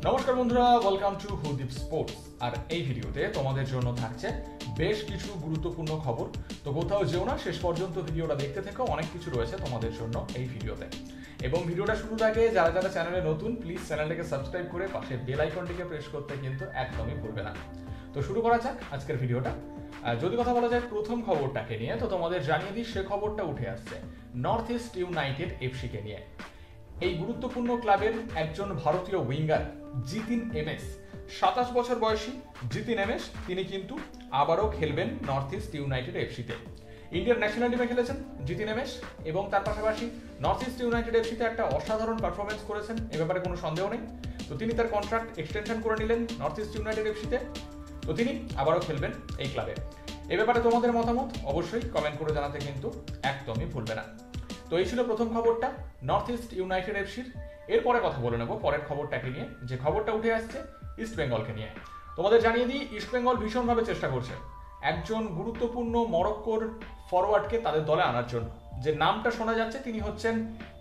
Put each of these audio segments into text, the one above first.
নমস্কার বন্ধুরা, welcome to হুদীপ sports. আর এই ভিডিওতে তোমাদের জন্য থাকছে বেশ কিছু গুরুত্বপূর্ণ খবর। তো কোথাও যেও না, শেষ পর্যন্ত ভিডিওটা দেখতে থেকো, অনেক কিছু রয়েছে তোমাদের জন্য এই ভিডিওতে। এবং ভিডিওটা শুরুর আগে যারা যারা চ্যানেলে নতুন, প্লিজ চ্যানেলটাকে সাবস্ক্রাইব করে পাশে বেল আইকনটিকে প্রেস করতে কিন্তু একদমই ভুলবে না। তো শুরু করা যাক আজকের ভিডিওটা। যদি কথা বলা যায় প্রথম খবরটাকে নিয়ে, তো তোমাদের জানিয়ে দিই সে খবরটা উঠে আসছে নর্থ ইস্ট ইউনাইটেড এফসিকে নিয়ে। এই গুরুত্বপূর্ণ ক্লাবের একজন ভারতীয় উইঙ্গার জিতিন এমএস, 27 বছর বয়সী জিতিন এমএস, তিনি কিন্তু আবারও খেলবেন নর্থ ইস্ট ইউনাইটেড এফসিতে। ইন্ডিয়ান ন্যাশনাল টিমে খেলেছেন জিতিন এমএস এবং তার পাশাপাশি নর্থ ইস্ট ইউনাইটেড এফসিতে একটা অসাধারণ পারফরমেন্স করেছেন, এ ব্যাপারে কোনো সন্দেহ নেই। তো তিনি তার কন্ট্রাক্ট এক্সটেনশন করে নিলেন নর্থ ইস্ট ইউনাইটেড এফসিতে। তো তিনি আবারও খেলবেন এই ক্লাবে। এ ব্যাপারে তোমাদের মতামত অবশ্যই কমেন্ট করে জানাতে কিন্তু একদমই ভুলবে না। তো এই ছিল প্রথম খবরটা নর্থ ইস্ট ইউনাইটেড এফসির। এরপরে কথা বলে নেব পরের খবরটাকে নিয়ে, যে খবরটা উঠে আসছে ইস্ট বেঙ্গলকে নিয়ে। তোমাদের জানিয়ে দিই, ইস্ট বেঙ্গল ভীষণভাবে চেষ্টা করছে একজন গুরুত্বপূর্ণ মরক্কোর ফরওয়ার্ডকে তাদের দলে আনার জন্য। যে নামটা শোনা যাচ্ছে তিনি হচ্ছেন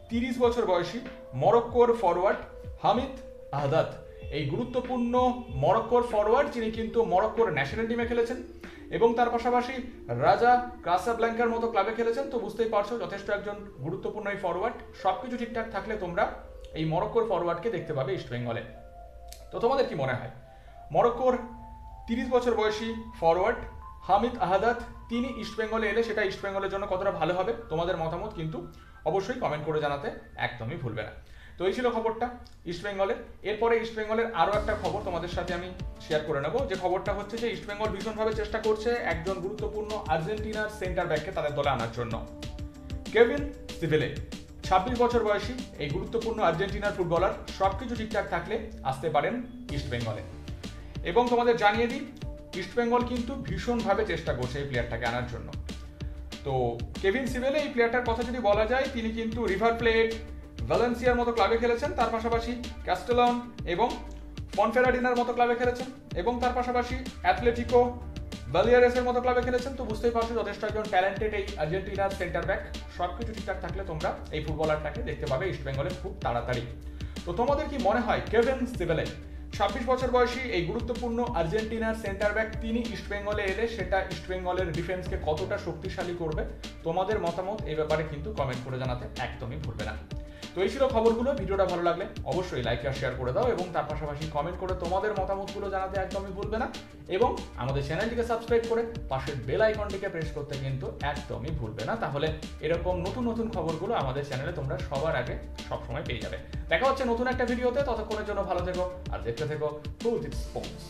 30 বছর বয়সী মরক্কোর ফরওয়ার্ড হামিদ আহদাদ। এই গুরুত্বপূর্ণ মরক্কোর ফরওয়ার্ড যিনি কিন্তু মরক্কোর ন্যাশনাল টিমে খেলেছেন এবং তার পাশাপাশি রাজা কাসাব্ল্যাঙ্কার মতো ক্লাবে খেলেছেন। তো বুঝতেই পারছো যথেষ্ট একজন গুরুত্বপূর্ণ এই ফরওয়ার্ড। সবকিছু ঠিকঠাক থাকলে তোমরা এই মরক্কোর ফরওয়ার্ডকে দেখতে পাবে ইস্ট বেঙ্গলে। তো তোমাদের কি মনে হয়, মরক্কোর 30 বছর বয়সী ফরওয়ার্ড হামিদ আহদাদ তিনি ইস্ট বেঙ্গলে এলে সেটা ইস্ট বেঙ্গলের জন্য কতটা ভালো হবে? তোমাদের মতামত কিন্তু অবশ্যই কমেন্ট করে জানাতে একদমই ভুলবে না। তো এই ছিল খবরটা ইস্ট বেঙ্গলের। এরপরে ইস্ট বেঙ্গলের আরও একটা খবর তোমাদের সাথে আমি শেয়ার করে নেব, যে খবরটা হচ্ছে যে ইস্ট বেঙ্গল ভীষণভাবে চেষ্টা করছে একজন গুরুত্বপূর্ণ আর্জেন্টিনার সেন্টার ব্যাককে তাদের দলে আনার জন্য। কেভিন সিভেলে, 26 বছর বয়সী এই গুরুত্বপূর্ণ আর্জেন্টিনার ফুটবলার সবকিছু ঠিকঠাক থাকলে আসতে পারেন ইস্ট বেঙ্গলে। এবং তোমাদের জানিয়ে দিই, ইস্ট বেঙ্গল কিন্তু ভীষণভাবে চেষ্টা করছে এই প্লেয়ারটাকে আনার জন্য। তো কেভিন সিভেলে এই প্লেয়ারটার কথা যদি বলা যায়, তিনি কিন্তু রিভার প্লেট, ভ্যালেন্সিয়ার মতো ক্লাবে খেলেছেন, তার পাশাপাশি ক্যাস্টেলন এবং পনফেরাডিনার মতো ক্লাবে খেলেছেন এবং তার পাশাপাশি অ্যাথলেটিকো বালিয়ারেসের মতো ক্লাবে খেলেছেন। তো বুঝতেই পারছো যথেষ্ট একজন ট্যালেন্টেড এই আর্জেন্টিনার সেন্টার ব্যাক। সবকিছু ঠিকঠাক থাকলে তোমরা এই ফুটবলারটাকে দেখতে পাবে ইস্ট বেঙ্গলে খুব তাড়াতাড়ি। তো তোমাদের কি মনে হয়, কেভিন সিভেলে 26 বছর বয়সী এই গুরুত্বপূর্ণ আর্জেন্টিনার সেন্টার ব্যাক তিনি ইস্ট বেঙ্গলে এলে সেটা ইস্ট বেঙ্গলের ডিফেন্সকে কতটা শক্তিশালী করবে? তোমাদের মতামত এই ব্যাপারে কিন্তু কমেন্ট করে জানাতে একদমই ভুলবে না। তো এই ছিল খবরগুলো। ভিডিওটা ভালো লাগলে অবশ্যই লাইক আর শেয়ার করে দাও এবং তার পাশাপাশি কমেন্ট করে তোমাদের মতামতগুলো জানাতে একদমই ভুলবে না। এবং আমাদের চ্যানেলটিকে সাবস্ক্রাইব করে পাশের বেল আইকনটিকে প্রেস করতে কিন্তু একদমই ভুলবে না। তাহলে এরকম নতুন নতুন খবরগুলো আমাদের চ্যানেলে তোমরা সবার আগে সবসময় পেয়ে যাবে। দেখা হচ্ছে নতুন একটা ভিডিওতে, ততক্ষণের জন্য ভালো থেকো আর দেখতে থেকো হুদীপ স্পোর্টস।